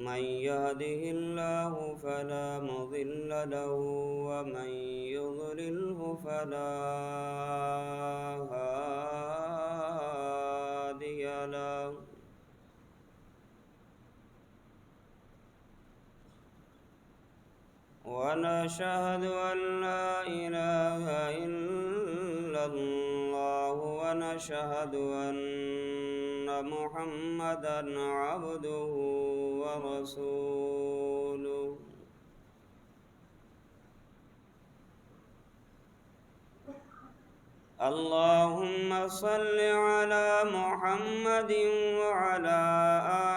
من يهده الله فلا مضل له ومن يضلله فلا هادي له ونشهد أن لا إله إلا الله ونشهد أن محمدًا عبده ورسوله اللهم صل على محمد وعلى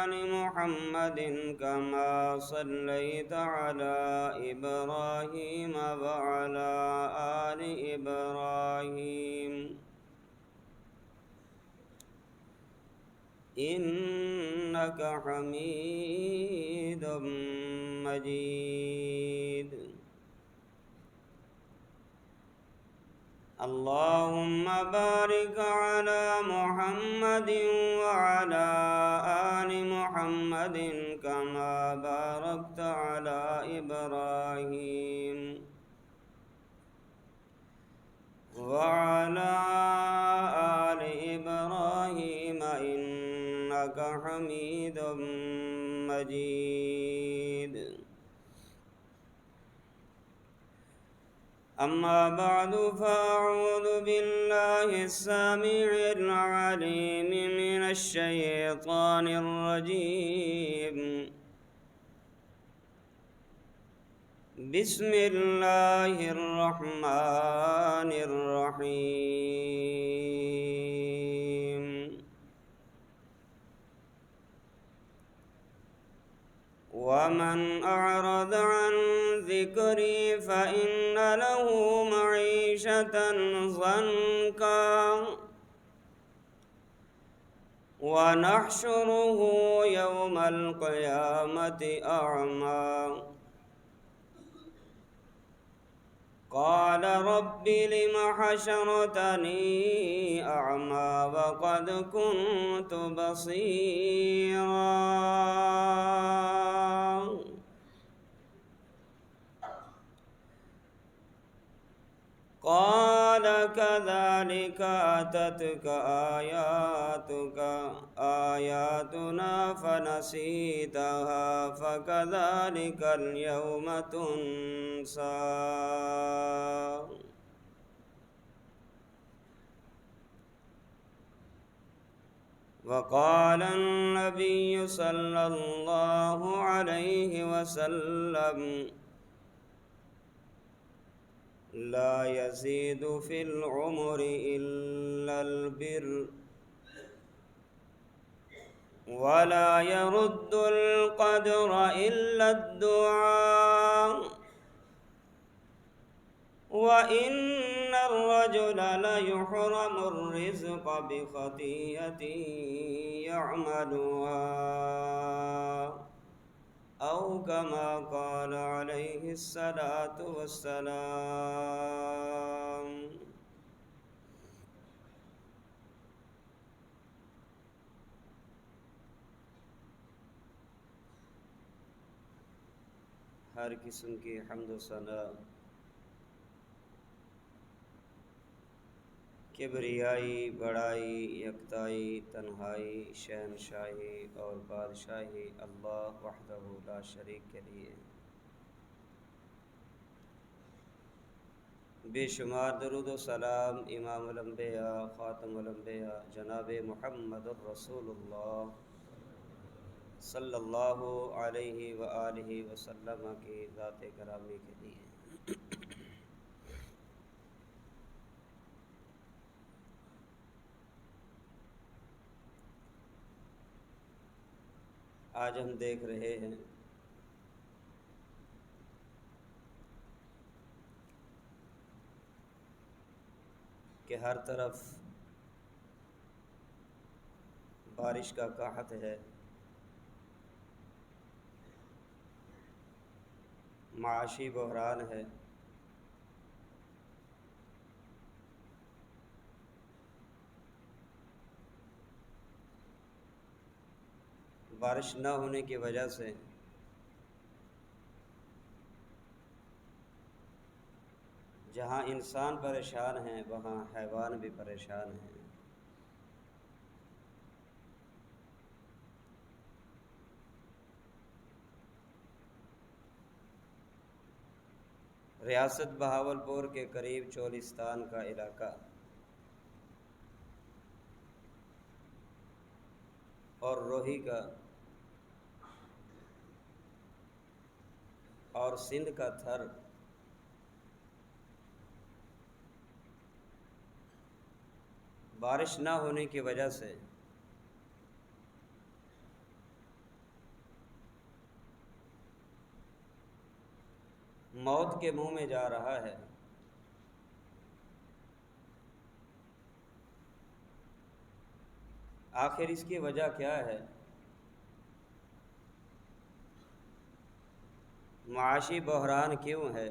آل محمد كما صليت على إبراهيم وعلى آل إبراهيم إنك حميد مجيد اللهم بارك على محمد وعلى آل محمد كما باركت على إبراهيم وعلى آل إبراهيم إنك حميد مجيد أما بعد فأعوذ بالله السميع العليم من الشيطان الرجيم بسم الله الرحمن الرحيم ومن أعرض عن ذكري فإن له معيشة ضنكا ونحشره يوم القيامة أعمى قال رب لم حشرتني أعمى وقد كنت بصيرا قال كذلك أتتك آياتنا فنسيتها فكذلك اليوم تنسى وقال النبي صلى الله عليه وسلم لا يزيد في العمر إلا البر ولا يرد القدر إلا الدعاء وإن الرجل ليحرم الرزق بخطيئة يعملها أو كما قال عليه الصلاة والسلام ہر قسم کی حمد و ثنا کبریائی بڑائی یکتائی تنہائی شہنشاہی اور بادشاہی اللہ وحدہ لا شریک کے لیے بے شمار درود و سلام امام الانبیاء خاتم الانبیاء جناب محمد الرسول اللہ صلی اللہ علیہ وآلہ وسلم کی ذات گرامی کے لیے آج ہم دیکھ رہے ہیں کہ ہر طرف بارش کا قحط ہے، معاشی بحران ہے، بارش نہ ہونے کی وجہ سے جہاں انسان پریشان ہیں وہاں حیوان بھی پریشان ہیں۔ ریاست بہاولپور کے قریب چولستان کا علاقہ اور روہی کا اور سندھ کا تھر بارش نہ ہونے کی وجہ سے موت کے منہ میں جا رہا ہے۔ آخر اس کی وجہ کیا ہے؟ معاشی بحران کیوں ہے؟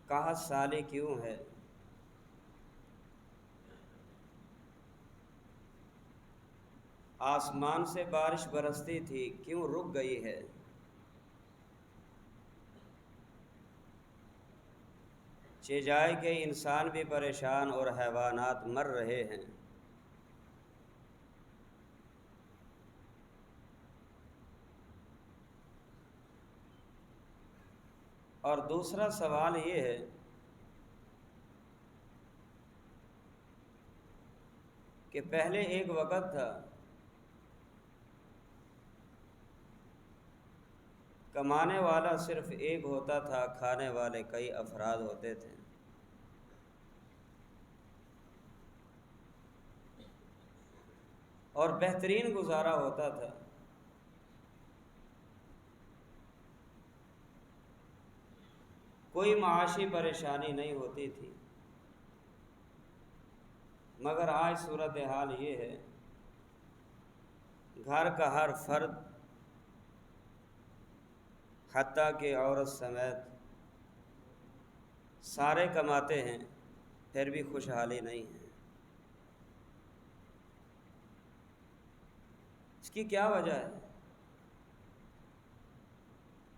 قحط سالی کیوں ہے؟ آسمان سے بارش برستی تھی کیوں رک گئی ہے؟ جائے کہ انسان بھی پریشان اور حیوانات مر رہے ہیں۔ اور دوسرا سوال یہ ہے کہ پہلے ایک وقت تھا کمانے والا صرف ایک ہوتا تھا، کھانے والے کئی افراد ہوتے تھے۔ اور بہترین گزارا ہوتا تھا۔ کوئی معاشی پریشانی نہیں ہوتی تھی۔ مگر آج صورتحال یہ ہے، گھر کا ہر فرد حتیٰ کہ عورت سمیت سارے کماتے ہیں، پھر بھی خوشحالی نہیں ہے۔ اس کی کیا وجہ ہے؟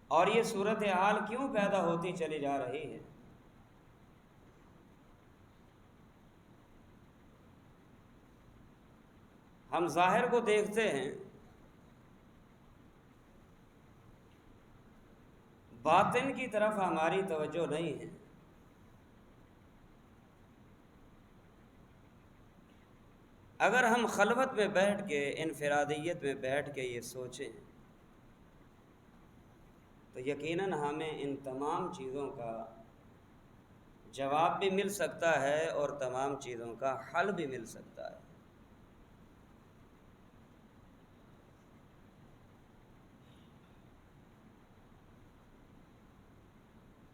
اور یہ صورتحال کیوں پیدا ہوتی چلی جا رہی ہے؟ ہم ظاہر کو دیکھتے ہیں، باطن کی طرف ہماری توجہ نہیں ہے۔ اگر ہم خلوت میں بیٹھ کے، انفرادیت میں بیٹھ کے یہ سوچیں تو یقیناً ہمیں ان تمام چیزوں کا جواب بھی مل سکتا ہے اور تمام چیزوں کا حل بھی مل سکتا ہے۔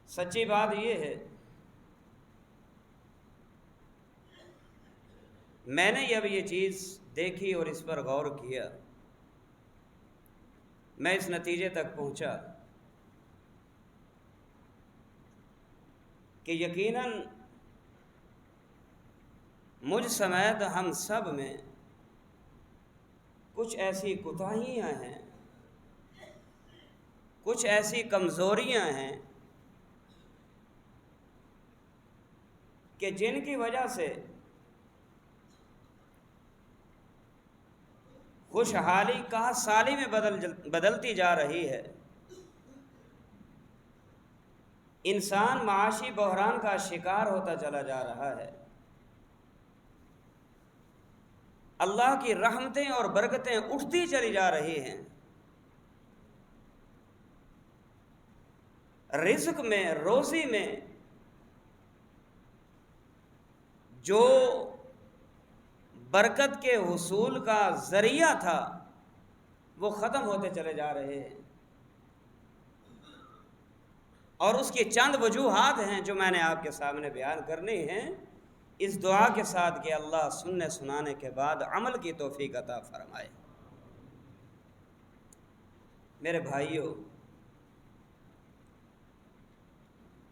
سچی بات یہ ہے، میں نے اب یہ چیز دیکھی اور اس پر غور کیا، میں اس نتیجے تک پہنچا کہ یقیناً مجھ سمیت ہم سب میں کچھ ایسی کوتاہیاں ہیں، کچھ ایسی کمزوریاں ہیں کہ جن کی وجہ سے خوشحالی قحط سالی میں بدلتی جا رہی ہے۔ انسان معاشی بحران کا شکار ہوتا چلا جا رہا ہے۔ اللہ کی رحمتیں اور برکتیں اٹھتی چلی جا رہی ہیں۔ رزق میں، روزی میں جو برکت کے حصول کا ذریعہ تھا وہ ختم ہوتے چلے جا رہے ہیں۔ اور اس کی چند وجوہات ہیں جو میں نے آپ کے سامنے بیان کرنی ہیں، اس دعا کے ساتھ کہ اللہ سننے سنانے کے بعد عمل کی توفیق عطا فرمائے۔ میرے بھائیوں،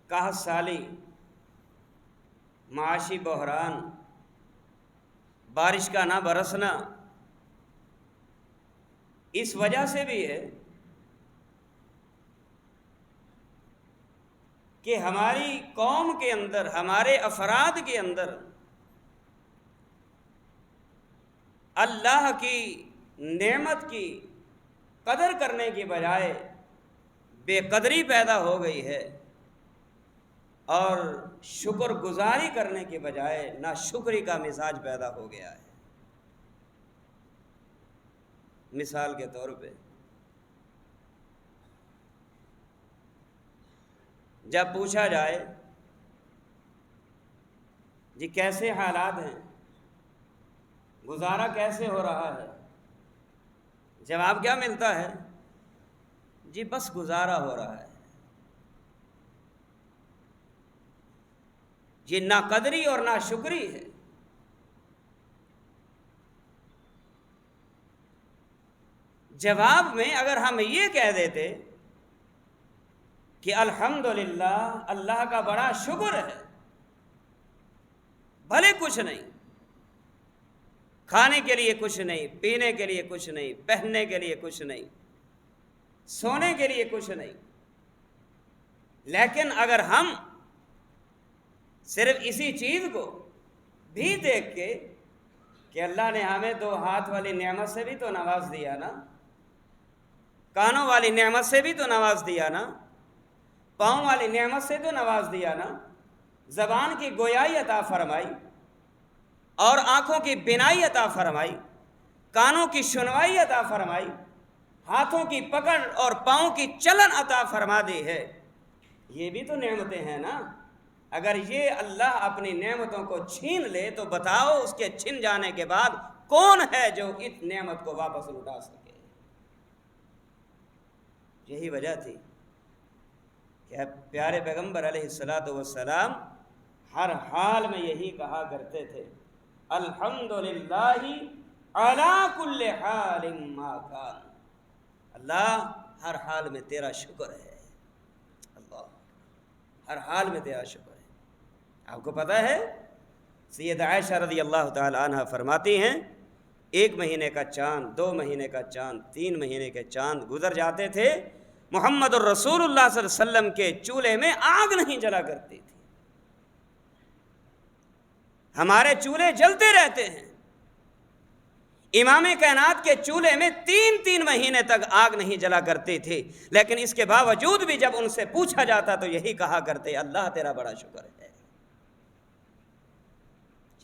قحط سالی، معاشی بحران، بارش کا نہ برسنا اس وجہ سے بھی ہے کہ ہماری قوم کے اندر، ہمارے افراد کے اندر اللہ کی نعمت کی قدر کرنے کی بجائے بے قدری پیدا ہو گئی ہے، اور شکر گزاری کرنے کے بجائے ناشکری کا مزاج پیدا ہو گیا ہے۔ مثال کے طور پہ جب پوچھا جائے جی کیسے حالات ہیں، گزارا کیسے ہو رہا ہے، جواب کیا ملتا ہے؟ جی بس گزارا ہو رہا ہے۔ یہ نا قدری اور نا شکری ہے۔ جواب میں اگر ہم یہ کہہ دیتے کہ الحمدللہ، اللہ کا بڑا شکر ہے، بھلے کچھ نہیں، کھانے کے لیے کچھ نہیں، پینے کے لیے کچھ نہیں، پہننے کے لیے کچھ نہیں، سونے کے لیے کچھ نہیں، لیکن اگر ہم صرف اسی چیز کو بھی دیکھ کے کہ اللہ نے ہمیں 2 ہاتھ والی نعمت سے بھی تو نواز دیا نا، کانوں والی نعمت سے بھی تو نواز دیا نا، پاؤں والی نعمت سے تو نواز دیا نا، زبان کی گویائی عطا فرمائی اور آنکھوں کی بینائی عطا فرمائی، کانوں کی سنوائی عطا فرمائی، ہاتھوں کی پکڑ اور پاؤں کی چلن عطا فرما دی ہے۔ یہ بھی تو نعمتیں ہیں نا۔ اگر یہ اللہ اپنی نعمتوں کو چھین لے تو بتاؤ اس کے چھن جانے کے بعد کون ہے جو اس نعمت کو واپس لوٹا سکے؟ یہی وجہ تھی کہ پیارے پیغمبر علیہ الصلاۃ والسلام ہر حال میں یہی کہا کرتے تھے، الحمدللہ علی کل حال ما کان، اللہ ہر حال میں تیرا شکر ہے، اللہ ہر حال میں تیرا شکر ہے۔ آپ کو پتہ ہے سید عائشہ رضی اللہ تعالی عنہ فرماتی ہیں 1 مہینے کا چاند، 2 مہینے کا چاند، 3 مہینے کے چاند گزر جاتے تھے، محمد الرسول اللہ صلی اللہ علیہ وسلم کے چولہے میں آگ نہیں جلا کرتی تھی۔ ہمارے چولہے جلتے رہتے ہیں، امام کائنات کے چولہے میں 3 مہینے تک آگ نہیں جلا کرتی تھی، لیکن اس کے باوجود بھی جب ان سے پوچھا جاتا تو یہی کہا کرتے، اللہ تیرا بڑا شکر ہے۔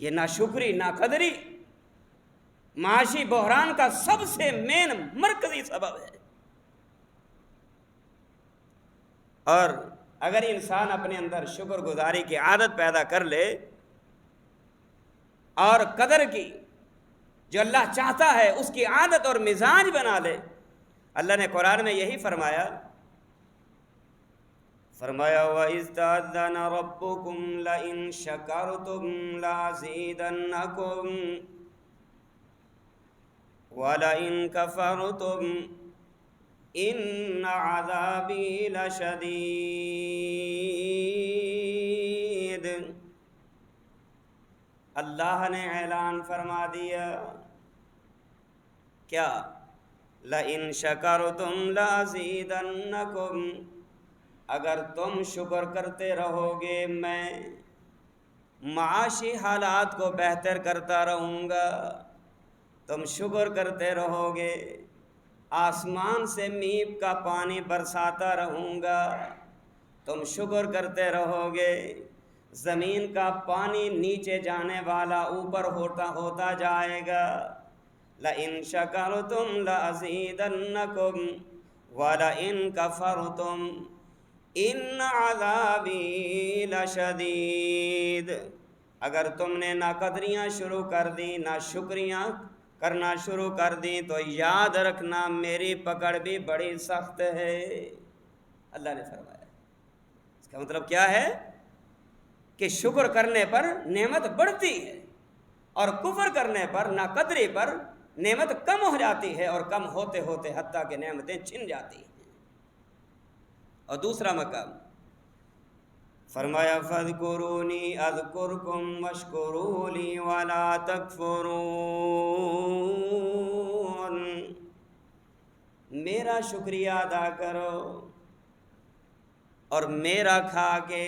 یہ ناشکری، ناقدری معاشی بحران کا سب سے مین مرکزی سبب ہے۔ اور اگر انسان اپنے اندر شکر گزاری کی عادت پیدا کر لے اور قدر کی جو اللہ چاہتا ہے اس کی عادت اور مزاج بنا لے، اللہ نے قرآن میں یہی فرمایا وَإِذْ تَأَذَّنَ رَبُّكُمْ لَئِن شَكَرْتُمْ لَأَزِيدَنَّكُمْ وَلَئِن كَفَرْتُمْ إِنَّ عَذَابِي لَشَدِيدٌ۔ اللہ نے اعلان فرما دیا کیا؟ لَئِن شَكَرْتُمْ لَأَزِيدَنَّكُمْ، اگر تم شکر کرتے رہو گے میں معاشی حالات کو بہتر کرتا رہوں گا، تم شکر کرتے رہو گے، آسمان سے میپ کا پانی برساتا رہوں گا، تم شکر کرتے رہو گے، زمین کا پانی نیچے جانے والا اوپر ہوتا جائے گا۔ لَإِن شَكَرْتُمْ لَأَزِيدَنَّكُمْ وَلَئِن كَفَرْتُمْ إِنَّ عَذَابِي لَشَدِيدٌ۔ اگر تم نے ناقدریاں شروع کر دی، ناشکریاں کرنا شروع کر دی تو یاد رکھنا میری پکڑ بھی بڑی سخت ہے، اللہ نے فرمایا۔ اس کا مطلب کیا ہے کہ شکر کرنے پر نعمت بڑھتی ہے اور کفر کرنے پر، ناقدری پر نعمت کم ہو جاتی ہے، اور کم ہوتے ہوتے حتیٰ کہ نعمتیں چھن جاتی ہیں۔ اور دوسرا مقام فرمایا فَاذْكُرُونِي أَذْكُرْكُمْ وَاشْكُرُوا لِي وَلَا تَكْفُرُونَ، میرا شکریہ ادا کرو، اور میرا کھا کے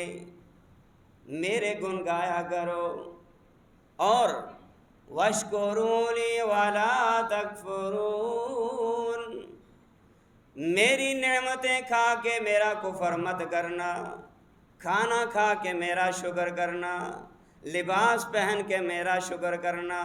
میرے گن گایا کرو، اور واشکرونی ولا تکفرون، میری نعمتیں کھا کے میرا کفر مت کرنا، کھانا کھا کے میرا شکر کرنا، لباس پہن کے میرا شکر کرنا۔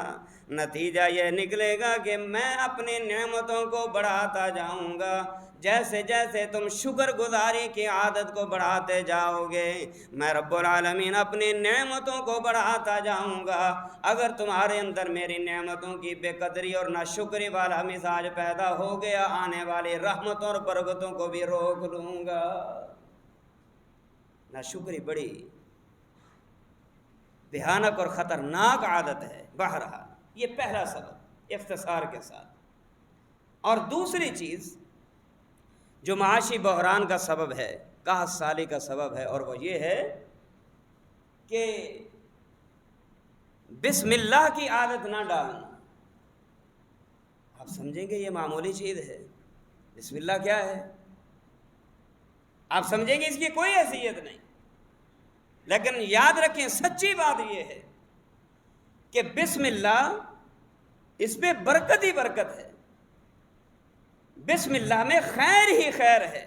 نتیجہ یہ نکلے گا کہ میں اپنی نعمتوں کو بڑھاتا جاؤں گا۔ جیسے جیسے تم شکر گزاری کی عادت کو بڑھاتے جاؤ گے، میں رب العالمین اپنی نعمتوں کو بڑھاتا جاؤں گا۔ اگر تمہارے اندر میری نعمتوں کی بے قدری اور ناشکری والا مزاج پیدا ہو گیا، آنے والی رحمتوں اور برکتوں کو بھی روک لوں گا۔ ناشکری بڑی بھیانک اور خطرناک عادت ہے۔ بہرحال یہ پہلا سبب اختصار کے ساتھ۔ اور دوسری چیز جو معاشی بحران کا سبب ہے، قحط سالی کا سبب ہے، اور وہ یہ ہے کہ بسم اللہ کی عادت نہ ڈالنا۔ آپ سمجھیں گے یہ معمولی چیز ہے، بسم اللہ کیا ہے؟ آپ سمجھیں گے اس کی کوئی حیثیت نہیں، لیکن یاد رکھیں سچی بات یہ ہے کہ بسم اللہ، اس میں برکت ہی برکت ہے، بسم اللہ میں خیر ہی خیر ہے۔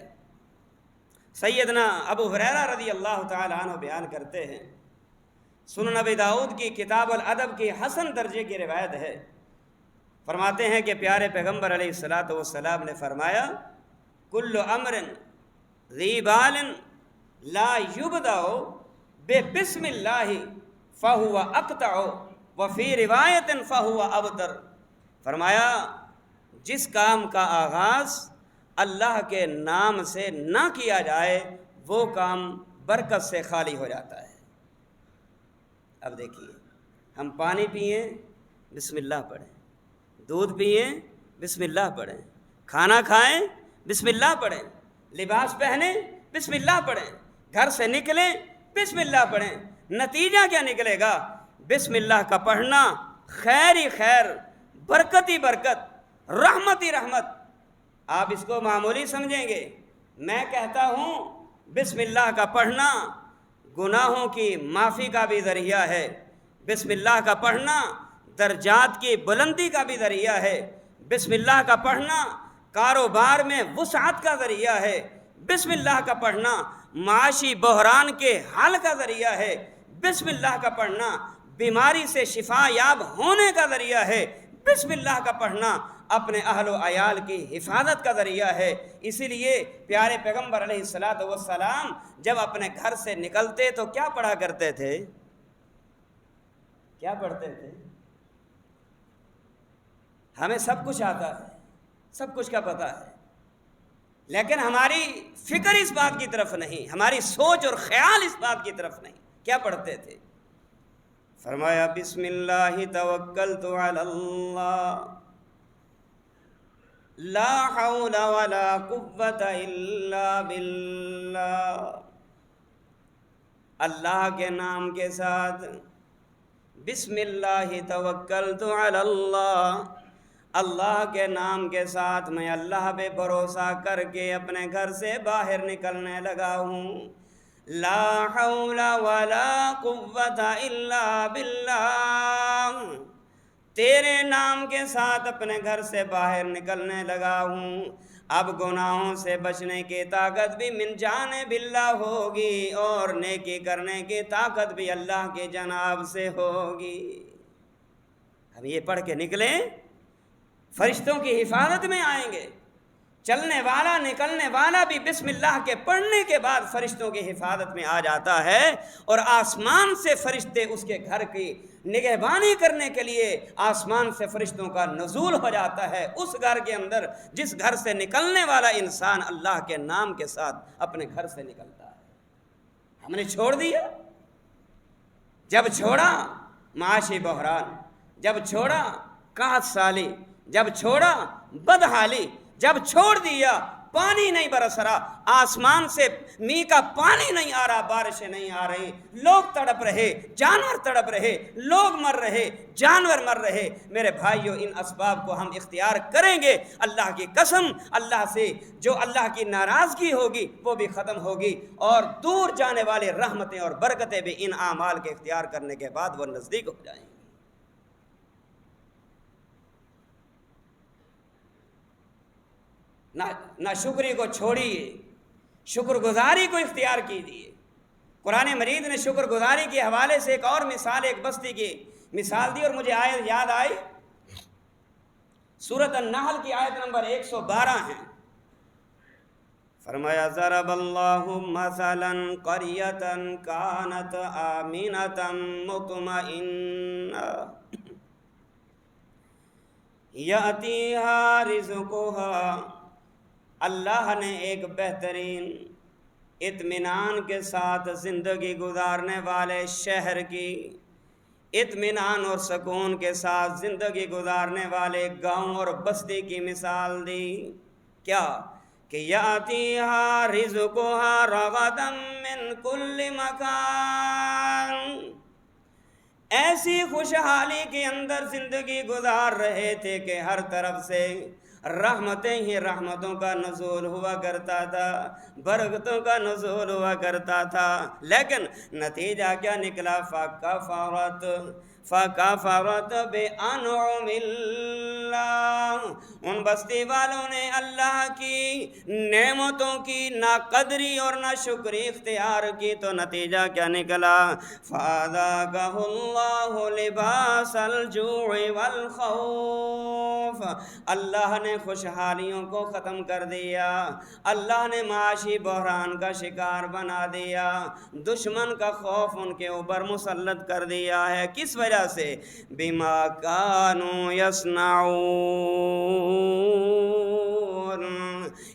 سیدنا ابو ہریرہ رضی اللہ تعالی عنہ بیان کرتے ہیں، سنن ابی داؤد کی کتاب الادب کی حسن درجے کی روایت ہے، فرماتے ہیں کہ پیارے پیغمبر علیہ الصلوۃ نے فرمایا، کل امر ذی بال لا یبدأ بسم اللہ فہو اقطع وفی روایت فہو ابتر۔ فرمایا جس کام کا آغاز اللہ کے نام سے نہ کیا جائے وہ کام برکت سے خالی ہو جاتا ہے۔ اب دیکھیے، ہم پانی پئیں بسم اللہ پڑھیں، دودھ پئیں بسم اللہ پڑھیں، کھانا کھائیں بسم اللہ پڑھیں، لباس پہنیں بسم اللہ پڑھیں، گھر سے نکلیں بسم اللہ پڑھیں۔ نتیجہ کیا نکلے گا؟ بسم اللہ کا پڑھنا خیر ہی خیر، برکت ہی برکت، رحمت ہی رحمت۔ آپ اس کو معمولی سمجھیں گے، میں کہتا ہوں بسم اللہ کا پڑھنا گناہوں کی معافی کا بھی ذریعہ ہے، بسم اللہ کا پڑھنا درجات کی بلندی کا بھی ذریعہ ہے، بسم اللہ کا پڑھنا کاروبار میں وسعت کا ذریعہ ہے، بسم اللہ کا پڑھنا معاشی بحران کے حل کا ذریعہ ہے، بسم اللہ کا پڑھنا بیماری سے شفا یاب ہونے کا ذریعہ ہے، بسم اللہ کا پڑھنا اپنے اہل و عیال کی حفاظت کا ذریعہ ہے۔ اسی لیے پیارے پیغمبر علیہ السلام جب اپنے گھر سے نکلتے تو کیا پڑھا کرتے تھے؟ کیا پڑھتے تھے؟ ہمیں سب کچھ آتا ہے، سب کچھ کا پتہ ہے، لیکن ہماری فکر اس بات کی طرف نہیں، ہماری سوچ اور خیال اس بات کی طرف نہیں۔ کیا پڑھتے تھے؟ فرمایا بسم اللہ توکلت علی اللہ لا حول ولا قوت الا باللہ۔ اللہ کے نام کے ساتھ بسم اللہ توکلت علی اللہ، اللہ کے نام کے ساتھ میں اللہ پہ بھروسہ کر کے اپنے گھر سے باہر نکلنے لگا ہوں۔ لا حول ولا قوت الا باللہ، تیرے نام کے ساتھ اپنے گھر سے باہر نکلنے لگا ہوں۔ اب گناہوں سے بچنے کی طاقت بھی من جانب اللہ ہوگی، اور نیکی کرنے کی طاقت بھی اللہ کی جناب سے ہوگی۔ ہم یہ پڑھ کے نکلیں، فرشتوں کی حفاظت میں آئیں گے۔ چلنے والا نکلنے والا بھی بسم اللہ کے پڑھنے کے بعد فرشتوں کی حفاظت میں آ جاتا ہے، اور آسمان سے فرشتے اس کے گھر کی نگہبانی کرنے کے لیے آسمان سے فرشتوں کا نزول ہو جاتا ہے اس گھر کے اندر جس گھر سے نکلنے والا انسان اللہ کے نام کے ساتھ اپنے گھر سے نکلتا ہے۔ ہم نے چھوڑ دیا، جب چھوڑا معاشی بحران، جب چھوڑا قحط سالی، جب چھوڑا بدحالی، جب چھوڑ دیا پانی نہیں برس رہا، آسمان سے می کا پانی نہیں آ رہا، بارشیں نہیں آ رہی، لوگ تڑپ رہے، جانور تڑپ رہے، لوگ مر رہے، جانور مر رہے۔ میرے بھائیوں، ان اسباب کو ہم اختیار کریں گے، اللہ کی قسم، اللہ سے جو اللہ کی ناراضگی ہوگی وہ بھی ختم ہوگی، اور دور جانے والے رحمتیں اور برکتیں بھی ان اعمال کے اختیار کرنے کے بعد وہ نزدیک ہو جائیں گی۔ نہ شکری کو چھوڑیے، شکر گزاری کو اختیار کیجیے۔ قرآن مجید نے شکر گزاری کے حوالے سے ایک اور مثال، ایک بستی کی مثال دی، اور مجھے آیت یاد آئی، سورۃ النحل کی آیت نمبر 112 ہے۔ فرمایا ضرب اللہ مثلا قریۃ کانت آمنۃ مطمئنہ یأتیہا رزقہا، اللہ نے ایک بہترین اطمینان کے ساتھ زندگی گزارنے والے شہر کی، اطمینان اور سکون کے ساتھ زندگی گزارنے والے گاؤں اور بستی کی مثال دی۔ کیا کہ یاتیہا رزقہا رغدا من کل مکان، ایسی خوشحالی کے اندر زندگی گزار رہے تھے کہ ہر طرف سے رحمتیں ہی رحمتوں کا نزول ہوا کرتا تھا، برکتوں کا نزول ہوا کرتا تھا، لیکن نتیجہ کیا نکلا؟ فَكَفَرَتْ بِأَنْعُمِ اللَّهِ، ان بستی والوں نے اللہ کی نعمتوں کی ناقدری اور ناشکری اختیار کی، تو نتیجہ کیا نکلا؟ فَأَذَاقَهُ اللَّهُ لِبَاسَ الْجُوعِ وَالْخَوْفِ، اللہ نے خوشحالیوں کو ختم کر دیا، اللہ نے معاشی بحران کا شکار بنا دیا، دشمن کا خوف ان کے اوپر مسلط کر دیا ہے۔ کس وجہ سے؟ بما کانوا یصنعون،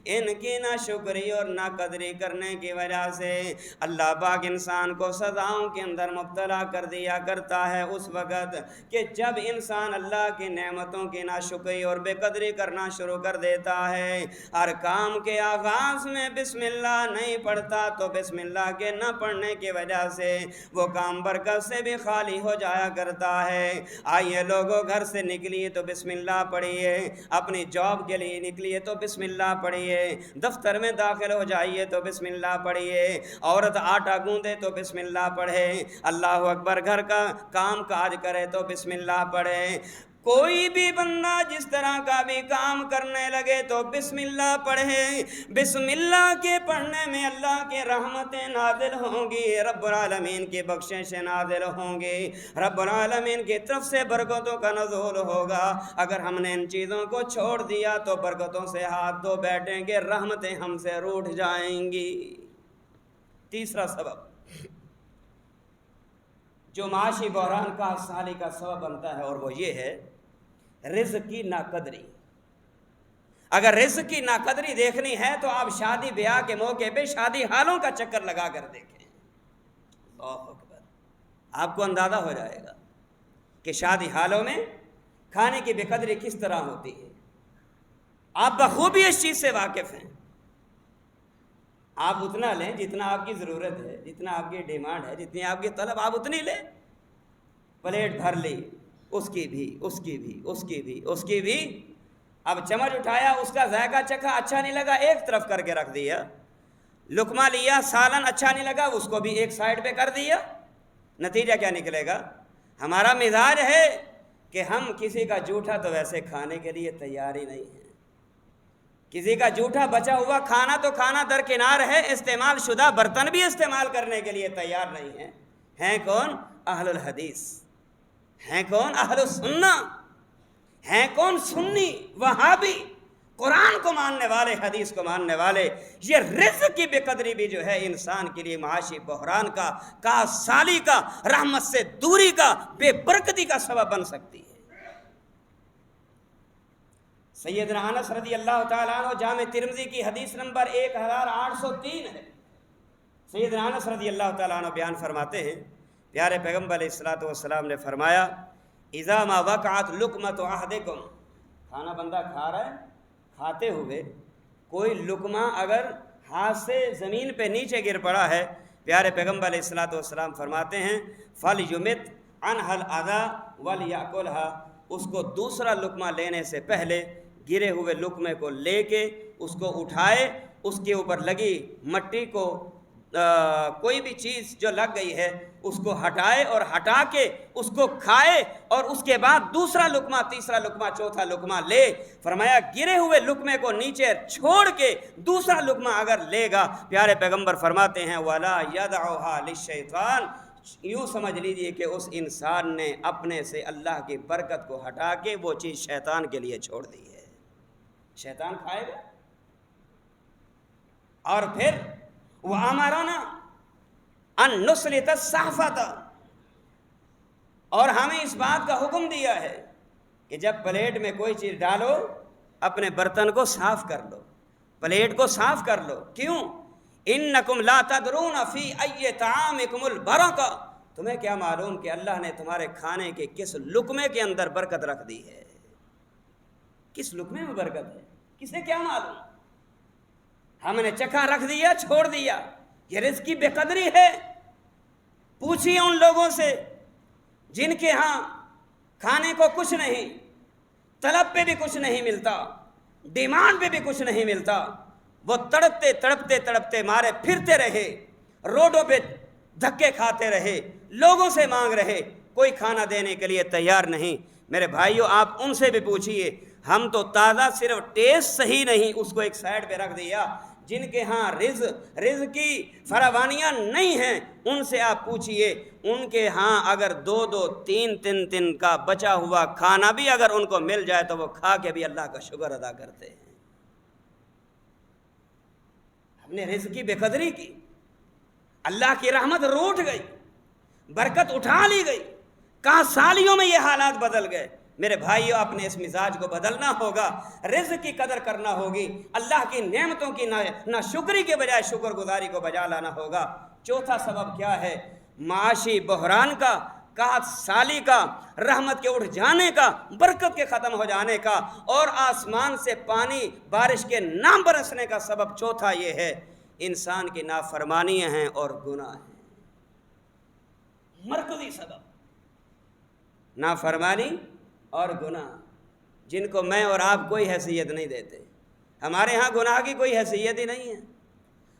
ان کی ناشکری اور ناقدری کرنے کی وجہ سے اللہ پاک انسان کو سزاؤں کے اندر مبتلا کر دیا کرتا ہے اس وقت کہ جب انسان اللہ کی نعمتوں کی ناشکری اور بے قدری کرنا شروع کر دیتا ہے۔ ہر کام کے آغاز میں بسم اللہ نہیں پڑھتا تو بسم اللہ کے نہ پڑھنے کی وجہ سے وہ کام برکت سے بھی خالی ہو جایا کرتا ہے۔ آئیے لوگوں، گھر سے نکلیے تو بسم اللہ پڑھیے، اپنی جاب کے لیے نکلیے تو بسم اللہ پڑھیے، دفتر میں داخل ہو جائیے تو بسم اللہ پڑھیے، عورت آٹا گوندے تو بسم اللہ پڑھے، اللہ اکبر، گھر کا کام کاج کرے تو بسم اللہ پڑھے۔ کوئی بھی بندہ جس طرح کا بھی کام کرنے لگے تو بسم اللہ پڑھے۔ بسم اللہ کے پڑھنے میں اللہ کے رحمتیں نازل ہوں گی، رب العالمین کی بخششیں نازل ہوں گی، رب العالمین کی طرف سے برکتوں کا نزول ہوگا۔ اگر ہم نے ان چیزوں کو چھوڑ دیا تو برکتوں سے ہاتھ دھو بیٹھیں گے، رحمتیں ہم سے روٹھ جائیں گی۔ تیسرا سبب جو معاشی بحران کا سالی کا سبب بنتا ہے، اور وہ یہ ہے رزق کی ناقدری۔ اگر رزق کی ناقدری دیکھنی ہے تو آپ شادی بیاہ کے موقع پہ شادی ہالوں کا چکر لگا کر دیکھیں، اللہ اکبر، آپ کو اندازہ ہو جائے گا کہ شادی ہالوں میں کھانے کی بے قدری کس طرح ہوتی ہے۔ آپ بخوبی اس چیز سے واقف ہیں۔ آپ اتنا لیں جتنا آپ کی ضرورت ہے، جتنا آپ کی ڈیمانڈ ہے، جتنی آپ کی طلب، آپ اتنی لیں۔ پلیٹ بھر لی، اس کی بھی، اس کی بھی، اس کی بھی، اس کی بھی، اب چمچ اٹھایا، اس کا ذائقہ چکھا، اچھا نہیں لگا، ایک طرف کر کے رکھ دیا۔ لقمہ لیا، سالن اچھا نہیں لگا، اس کو بھی ایک سائڈ پہ کر دیا۔ نتیجہ کیا نکلے گا؟ ہمارا مزاج ہے کہ ہم کسی کا جھوٹا تو ویسے کھانے کے لیے تیار ہی نہیں ہے۔ کسی کا جھوٹا بچا ہوا کھانا تو کھانا درکنار ہے، استعمال شدہ برتن بھی استعمال کرنے کے لیے تیار نہیں ہے۔ ہیں کون؟ اہل الحدیث، ہیں کون؟ اہل السنہ، ہیں کون؟ سنی، وہابی، قرآن کو ماننے والے، حدیث کو ماننے والے۔ یہ رزق کی بے قدری بھی جو ہے انسان کے لیے معاشی بحران کا سالی کا، رحمت سے دوری کا، بے برکتی کا سبب بن سکتی ہے۔ سیدنا انس رضی اللہ تعالیٰ عنہ، جامع ترمذی کی حدیث نمبر 1803 ہے۔ سیدنا انس رضی اللہ تعالیٰ عنہ بیان فرماتے ہیں، پیارے پیغمبر علیہ الصلوۃ والسلام نے فرمایا، اذا ما وقعت لقمۃ احدکم، کھانا بندہ کھا رہا ہے، کھاتے ہوئے کوئی لقمہ اگر ہاتھ سے زمین پہ نیچے گر پڑا ہے، پیارے پیغمبر علیہ الصلوۃ والسلام فرماتے ہیں فَلْيُمِتْ عَنْهَا الْأَذَىٰ وَلْيَأْكُلْهَا، اس کو دوسرا لقمہ لینے سے پہلے گرے ہوئے لقمے کو لے کے اس کو اٹھائے، اس کے اوپر لگی مٹی کو کوئی بھی چیز جو لگ گئی ہے اس کو ہٹائے اور ہٹا کے اس کو کھائے، اور اس کے بعد دوسرا لقمہ، تیسرا لقمہ، چوتھا لقمہ لے۔ فرمایا گرے ہوئے لقمے کو نیچے چھوڑ کے دوسرا لقمہ اگر لے گا، پیارے پیغمبر فرماتے ہیں وَلَا يَدْعُهَا لِلشَّيْطَانِ، یوں سمجھ لیجئے کہ اس انسان نے اپنے سے اللہ کی برکت کو ہٹا کے وہ چیز شیطان کے لیے چھوڑ دی ہے، شیطان کھائے گا۔ اور پھر وَأَمَرَنَا أَن نُسْلِتَ الصَّحْفَةَ، اور ہمیں اس بات کا حکم دیا ہے کہ جب پلیٹ میں کوئی چیز ڈالو اپنے برتن کو صاف کر لو، پلیٹ کو صاف کر لو۔ کیوں؟ اِنَّكُمْ لَا تَدْرُونَ فِي أَيِّ طَعَامِكُمُ الْبَرَكَةُ، تمہیں کیا معلوم کہ اللہ نے تمہارے کھانے کے کس لقمے کے اندر برکت رکھ دی ہے، کس لقمے میں برکت ہے، کسے کیا معلوم؟ ہم نے چکھا رکھ دیا، چھوڑ دیا، یہ رزق کی بے قدری ہے۔ پوچھیے ان لوگوں سے جن کے ہاں کھانے کو کچھ نہیں، طلب پہ بھی کچھ نہیں ملتا، ڈیمانڈ پہ بھی کچھ نہیں ملتا، وہ تڑپتے تڑپتے تڑپتے مارے پھرتے رہے، روڈوں پہ دھکے کھاتے رہے، لوگوں سے مانگ رہے، کوئی کھانا دینے کے لیے تیار نہیں۔ میرے بھائیوں، آپ ان سے بھی پوچھئے، ہم تو تازہ صرف ٹیسٹ صحیح نہیں اس کو ایک سائڈ پہ رکھ دیا، جن کے ہاں رزق کی فراوانیاں نہیں ہیں ان سے آپ پوچھئے، ان کے ہاں اگر 2 3 کا بچا ہوا کھانا بھی اگر ان کو مل جائے تو وہ کھا کے بھی اللہ کا شکر ادا کرتے ہیں۔ ہم نے رزق کی بے قدری کی، اللہ کی رحمت روٹ گئی، برکت اٹھا لی گئی، کہاں سالیوں میں یہ حالات بدل گئے۔ میرے بھائیوں، اپنے اس مزاج کو بدلنا ہوگا، رزق کی قدر کرنا ہوگی، اللہ کی نعمتوں کی نہ شکری کے بجائے شکر گزاری کو بجا لانا ہوگا۔ چوتھا سبب کیا ہے؟ معاشی بحران کا، قحط سالی کا، رحمت کے اٹھ جانے کا، برکت کے ختم ہو جانے کا، اور آسمان سے پانی بارش کے نہ برسنے کا سبب چوتھا یہ ہے، انسان کی نافرمانیاں ہیں اور گناہ ہیں۔ مرکزی سبب نافرمانی اور گناہ، جن کو میں اور آپ کوئی حیثیت نہیں دیتے۔ ہمارے ہاں گناہ کی کوئی حیثیت ہی نہیں ہے،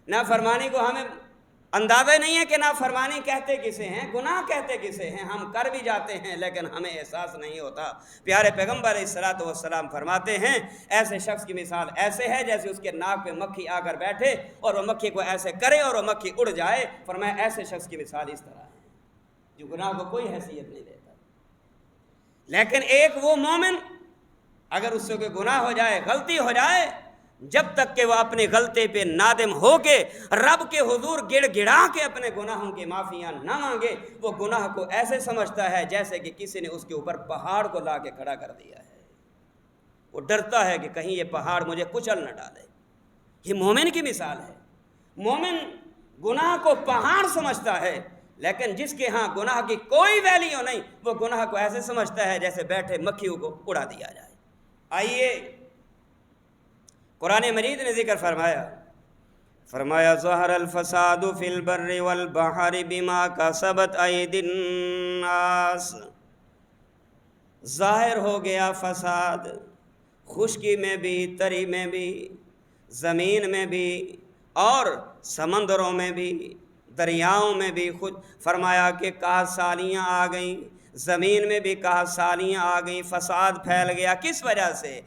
نافرمانی کو ہمیں اندازہ نہیں ہے کہ نافرمانی کہتے کسے ہیں، گناہ کہتے کسے ہیں، ہم کر بھی جاتے ہیں لیکن ہمیں احساس نہیں ہوتا۔ پیارے پیغمبر علیہ الصلوۃ والسلام فرماتے ہیں ایسے شخص کی مثال ایسے ہے جیسے اس کے ناک پہ مکھی آ کر بیٹھے اور وہ مکھی کو ایسے کرے اور وہ مکھی اڑ جائے۔ فرمایا ایسے شخص کی مثال اس طرح ہے جو گناہ کو کوئی حیثیت نہیں دیتا۔ لیکن ایک وہ مومن اگر اس سے کوئی گناہ ہو جائے، غلطی ہو جائے، جب تک کہ وہ اپنی غلطی پہ نادم ہو کے رب کے حضور گڑ گڑا کے اپنے گناہوں کی معافیاں نہ مانگے، وہ گناہ کو ایسے سمجھتا ہے جیسے کہ کسی نے اس کے اوپر پہاڑ کو لا کے کھڑا کر دیا ہے۔ وہ ڈرتا ہے کہ کہیں یہ پہاڑ مجھے کچل نہ ڈالے۔ یہ مومن کی مثال ہے۔ مومن گناہ کو پہاڑ سمجھتا ہے، لیکن جس کے ہاں گناہ کی کوئی ویلیو نہیں، وہ گناہ کو ایسے سمجھتا ہے جیسے بیٹھے مکھیوں کو اڑا دیا جائے۔ آئیے قرآن مجید نے ذکر فرمایا ظہر الفساد فی البر والبحر بما کسبت ایدی الناس، ظاہر ہو گیا فساد، خشکی میں بھی، تری میں بھی، زمین میں بھی اور سمندروں میں بھی، دریاؤں میں بھی۔ خود فرمایا کہ قحط سالیاں آ گئیں، زمین میں بھی قحط سالیاں آ گئیں، فساد پھیل گیا۔ کس وجہ سے؟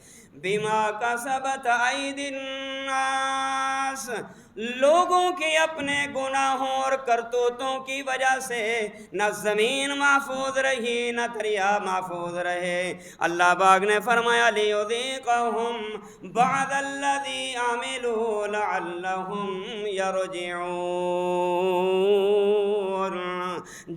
بما کسبت ایدی الناس، لوگوں کے اپنے گناہوں اور کرتوتوں کی وجہ سے نہ زمین محفوظ رہی نہ دریا محفوظ رہے۔ اللہ پاک نے فرمایا لیذیقہم بعض الذی عملوا لعلہم یرجعون،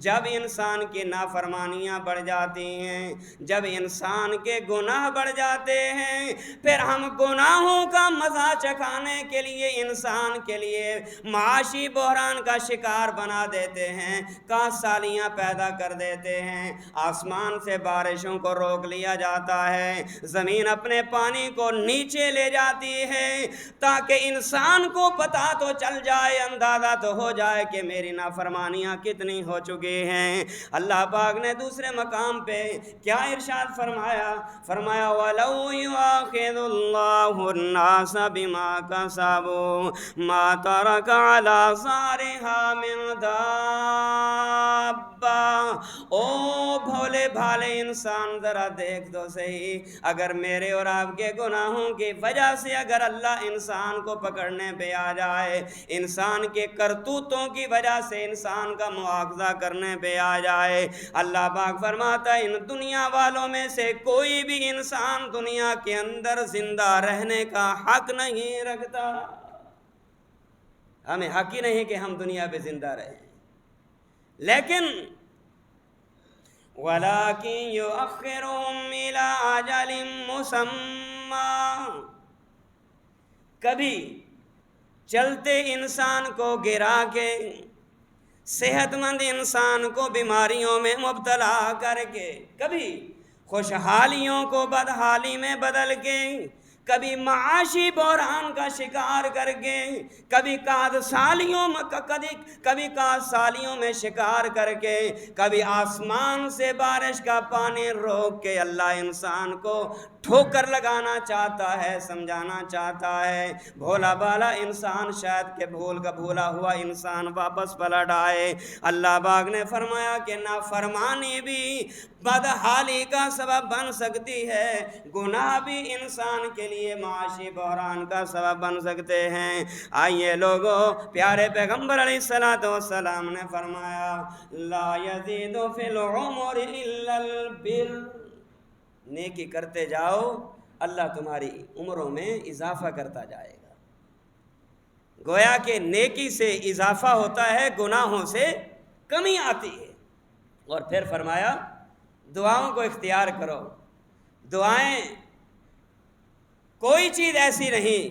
جب انسان کی نافرمانیاں بڑھ جاتی ہیں، جب انسان کے گناہ بڑھ جاتے ہیں، پھر ہم گناہوں کا مزہ چکھانے کے لیے انسان کے لیے معاشی بحران کا شکار بنا دیتے ہیں، سالیاں پیدا کر دیتے ہیں، آسمان سے بارشوں کو روک لیا جاتا ہے، زمین اپنے پانی کو نیچے لے جاتی ہے، تاکہ انسان کو پتہ تو چل جائے، اندازہ تو ہو جائے کہ میری نافرمانیاں کتنی ہو چکی ہیں۔ اللہ پاک نے دوسرے مقام پہ کیا ارشاد فرمایا؟ فرمایا وَلَوْ يُؤَاخِذُ اللَّهُ النَّاسَ بِمَا كَسَبُوا مَا تَرَكَ عَلَى ظَهْرِهَا مِنْ دَابَّةٍ۔ او بھولے بھالے انسان ذرا دیکھ دو صحیح، اگر میرے اور آپ کے گناہوں کی وجہ سے اگر اللہ انسان کو پکڑنے پہ آ جائے، انسان کے کرتوتوں کی وجہ سے انسان کا مواخذہ کرنے پہ آ جائے، اللہ پاک فرماتا ہے ان دنیا والوں میں سے کوئی بھی انسان دنیا کے اندر زندہ رہنے کا حق نہیں رکھتا۔ ہمیں حق ہی نہیں کہ ہم دنیا پہ زندہ رہیں، لیکن وَلَٰكِن يُؤَخِّرُهُمْ إِلَىٰ أَجَلٍ مُّسَمًّى، کبھی چلتے انسان کو گرا کے، صحت مند انسان کو بیماریوں میں مبتلا کر کے، کبھی خوشحالیوں کو بدحالی میں بدل کے، کبھی معاشی بحران کا شکار کر کے، کبھی سالیوں میں شکار کر کے، کبھی آسمان سے بارش کا پانی روک کے اللہ انسان کو ٹھوکر لگانا چاہتا ہے، سمجھانا چاہتا ہے۔ بھولا بالا انسان شاید کہ بھول کا بھولا ہوا انسان واپس پلٹ آئے۔ اللہ پاک نے فرمایا کہ نافرمانی بھی بدحالی کا سبب بن سکتی ہے، گناہ بھی انسان کے لیے معاشی بحران کا سبب بن سکتے ہیں۔ آئیے لوگو، پیارے پیغمبر علیہ السلام نے فرمایا لا یزید فی العمر الا البر، نیکی کرتے جاؤ اللہ تمہاری عمروں میں اضافہ کرتا جائے گا۔ گویا کہ نیکی سے اضافہ ہوتا ہے، گناہوں سے کمی آتی ہے۔ اور پھر فرمایا دعاؤں کو اختیار کرو، دعائیں کوئی چیز ایسی نہیں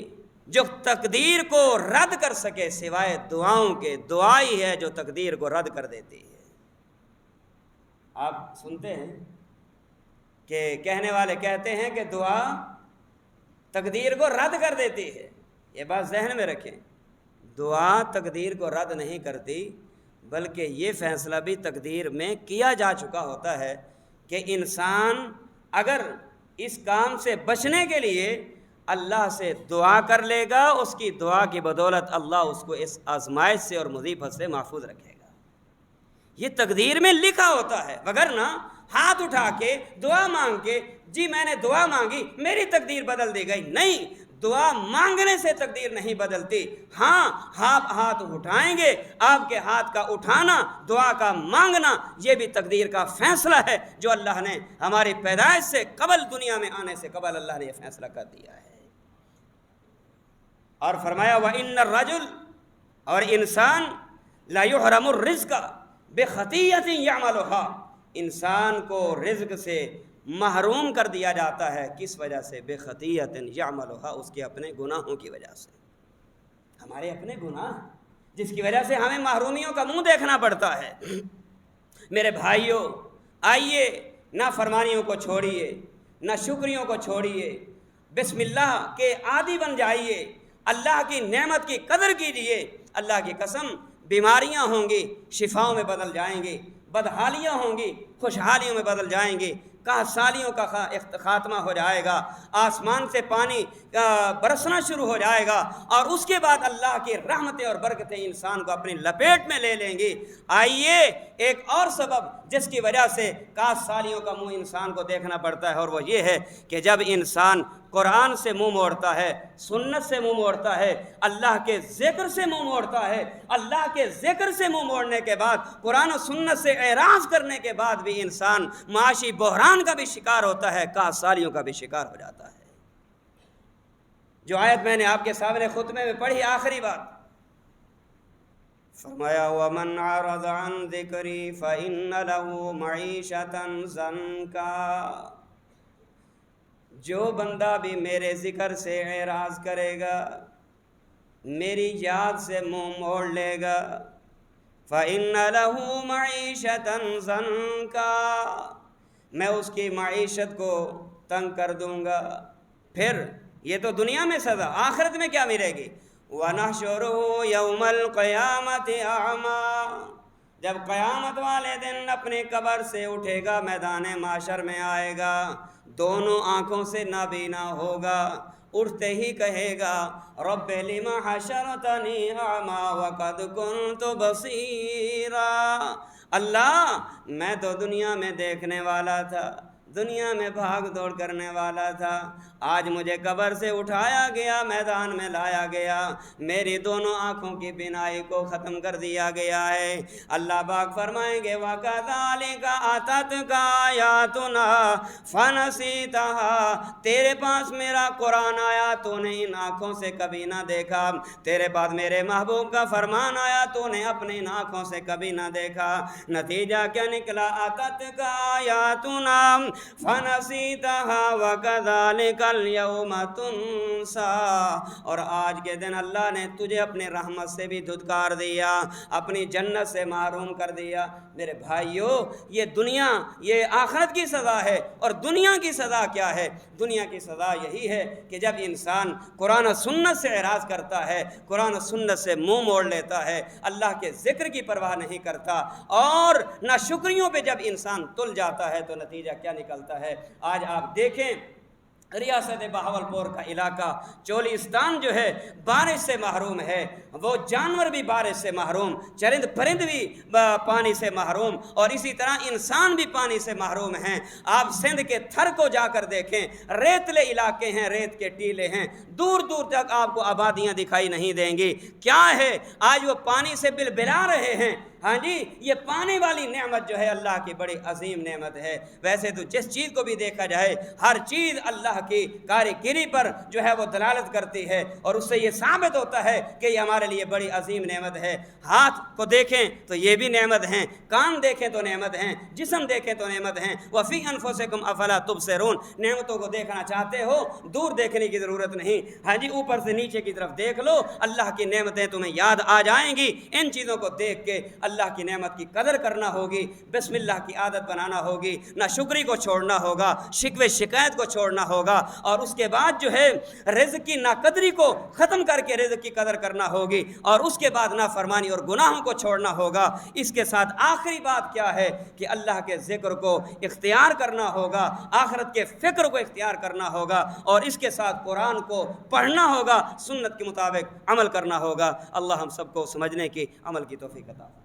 جو تقدیر کو رد کر سکے سوائے دعاؤں کے، دعا ہی ہے جو تقدیر کو رد کر دیتی ہے۔ آپ سنتے ہیں کہ کہنے والے کہتے ہیں کہ دعا تقدیر کو رد کر دیتی ہے، یہ بات ذہن میں رکھیں، دعا تقدیر کو رد نہیں کرتی، بلکہ یہ فیصلہ بھی تقدیر میں کیا جا چکا ہوتا ہے کہ انسان اگر اس کام سے بچنے کے لیے اللہ سے دعا کر لے گا، اس کی دعا کی بدولت اللہ اس کو اس آزمائش سے اور مصیبت سے محفوظ رکھے گا۔ یہ تقدیر میں لکھا ہوتا ہے، وگرنہ ہاتھ اٹھا کے دعا مانگ کے جی میں نے دعا مانگی میری تقدیر بدل دی گئی، نہیں، دعا مانگنے سے تقدیر نہیں بدلتی۔ ہاں، آپ ہاتھ اٹھائیں گے، آپ کے ہاتھ کا اٹھانا، دعا کا مانگنا، یہ بھی تقدیر کا فیصلہ ہے جو اللہ نے ہماری پیدائش سے قبل، دنیا میں آنے سے قبل اللہ نے یہ فیصلہ کر دیا ہے۔ اور فرمایا وَإِنَّ الرَّجُلَ، اور انسان لا يحرم الرزق بخطیۃ یعملها، انسان کو رزق سے محروم کر دیا جاتا ہے، کس وجہ سے؟ بخطیۃ یعملها، اس کے اپنے گناہوں کی وجہ سے، ہمارے اپنے گناہ جس کی وجہ سے ہمیں محرومیوں کا منہ دیکھنا پڑتا ہے۔ میرے بھائیوں، آئیے نہ فرمانیوں کو چھوڑیے، نہ شکریوں کو چھوڑیے، بسم اللہ کے عادی بن جائیے، اللہ کی نعمت کی قدر کیجیے۔ اللہ کی قسم، بیماریاں ہوں گی شفاؤں میں بدل جائیں گی، بدحالیاں ہوں گی خوشحالیوں میں بدل جائیں گی، سالیوں کا خاتمہ ہو جائے گا، آسمان سے پانی برسنا شروع ہو جائے گا، اور اس کے بعد اللہ کی رحمتیں اور برکتیں انسان کو اپنی لپیٹ میں لے لیں گی۔ آئیے ایک اور سبب جس کی وجہ سے سالیوں کا منہ انسان کو دیکھنا پڑتا ہے، اور وہ یہ ہے کہ جب انسان قرآن سے منہ موڑتا ہے، سنت سے منہ موڑتا ہے، اللہ کے ذکر سے منہ موڑتا ہے، اللہ کے ذکر سے منہ موڑنے کے بعد، قرآن و سنت سے اعراض کرنے کے بعد بھی انسان معاشی بحران کا بھی شکار ہوتا ہے، سالیوں کا بھی شکار ہو جاتا ہے۔ جو آیت میں نے آپ کے سامنے خطبے میں پڑھی، آخری بات، فرمایا ومن اعرض عن ذکری فإن له معیشۃ ضنکا، جو بندہ بھی میرے ذکر سے اعراض کرے گا، میری یاد سے منہ موڑ لے گا، فإن له معیشۃ ضنکا، میں اس کی معیشت کو تنگ کر دوں گا۔ پھر یہ تو دنیا میں سزا، آخرت میں کیا ملے گی؟ وَنَحْشُرُهُ يَوْمَ الْقِيَامَةِ أَعْمَى، جب قیامت والے دن اپنی قبر سے اٹھے گا، میدان معاشر میں آئے گا، دونوں آنکھوں سے نابینا ہوگا، اٹھتے ہی کہے گا رب لم حشرتنی اعمی وقد کنت بصیرا، اللہ میں تو دنیا میں دیکھنے والا تھا، دنیا میں بھاگ دوڑ کرنے والا تھا، آج مجھے قبر سے اٹھایا گیا، میدان میں لایا گیا، میری دونوں آنکھوں کی بینائی کو ختم کر دیا گیا ہے۔ اللہ پاک فرمائیں گے وَكَذَلِكَ أَتَتْكَ آيَاتُنَا فَنَسِيتَهَا، تیرے پاس میرا قرآن آیا، تو نے ان آنکھوں سے کبھی نہ دیکھا، تیرے پاس میرے محبوب کا فرمان آیا، تو نے اپنی ان آنکھوں سے کبھی نہ دیکھا، نتیجہ کیا نکلا؟ أَتَتْكَ آيَاتُنَا فَنَسِيتَهَا وَكَذَلِكَ الْيَوْمَ تُنْسَى، اور آج کے دن اللہ نے تجھے اپنے رحمت سے بھی دھتکار دیا، اپنی جنت سے محروم کر دیا۔ میرے بھائیو، یہ دنیا، یہ آخرت کی سزا ہے، اور دنیا کی سزا کیا ہے؟ دنیا کی سزا یہی ہے کہ جب انسان قرآن و سنت سے اعراض کرتا ہے، قرآن و سنت سے منہ موڑ لیتا ہے، اللہ کے ذکر کی پرواہ نہیں کرتا، اور ناشکریوں پہ جب انسان تل جاتا ہے، تو نتیجہ کیا نکلتا ہے؟ آج آپ دیکھیں ریاست بہاولپور کا علاقہ چولستان جو ہے بارش سے محروم ہے، وہ جانور بھی بارش سے محروم، چرند پرند بھی پانی سے محروم، اور اسی طرح انسان بھی پانی سے محروم ہیں۔ آپ سندھ کے تھر کو جا کر دیکھیں، ریتلے علاقے ہیں، ریت کے ٹیلے ہیں، دور دور تک آپ کو آبادیاں دکھائی نہیں دیں گی۔ کیا ہے؟ آج وہ پانی سے بلبلا رہے ہیں۔ ہاں جی، یہ پانی والی نعمت جو ہے اللہ کی بڑی عظیم نعمت ہے۔ ویسے تو جس چیز کو بھی دیکھا جائے، ہر چیز اللہ کی کاریگری پر جو ہے وہ دلالت کرتی ہے، اور اس سے یہ ثابت ہوتا ہے کہ یہ ہمارے لیے بڑی عظیم نعمت ہے۔ ہاتھ کو دیکھیں تو یہ بھی نعمت ہیں، کان دیکھیں تو نعمت ہیں، جسم دیکھیں تو نعمت ہیں۔ وفی انفسکم افلا تبصرون، نعمتوں کو دیکھنا چاہتے ہو، دور دیکھنے کی ضرورت نہیں، ہاں جی اوپر سے نیچے کی طرف دیکھ لو، اللہ کی نعمتیں تمہیں یاد آ جائیں گی۔ ان چیزوں کو دیکھ کے اللہ کی نعمت کی قدر کرنا ہوگی، بسم اللہ کی عادت بنانا ہوگی، ناشکری کو چھوڑنا ہوگا، شکوے شکایت کو چھوڑنا ہوگا، اور اس کے بعد جو ہے رزق کی ناقدری کو ختم کر کے رزق کی قدر کرنا ہوگی، اور اس کے بعد نافرمانی اور گناہوں کو چھوڑنا ہوگا۔ اس کے ساتھ آخری بات کیا ہے کہ اللہ کے ذکر کو اختیار کرنا ہوگا، آخرت کے فکر کو اختیار کرنا ہوگا، اور اس کے ساتھ قرآن کو پڑھنا ہوگا، سنت کے مطابق عمل کرنا ہوگا۔ اللہ ہم سب کو سمجھنے کی، عمل کی توفیق عطا فرمائے۔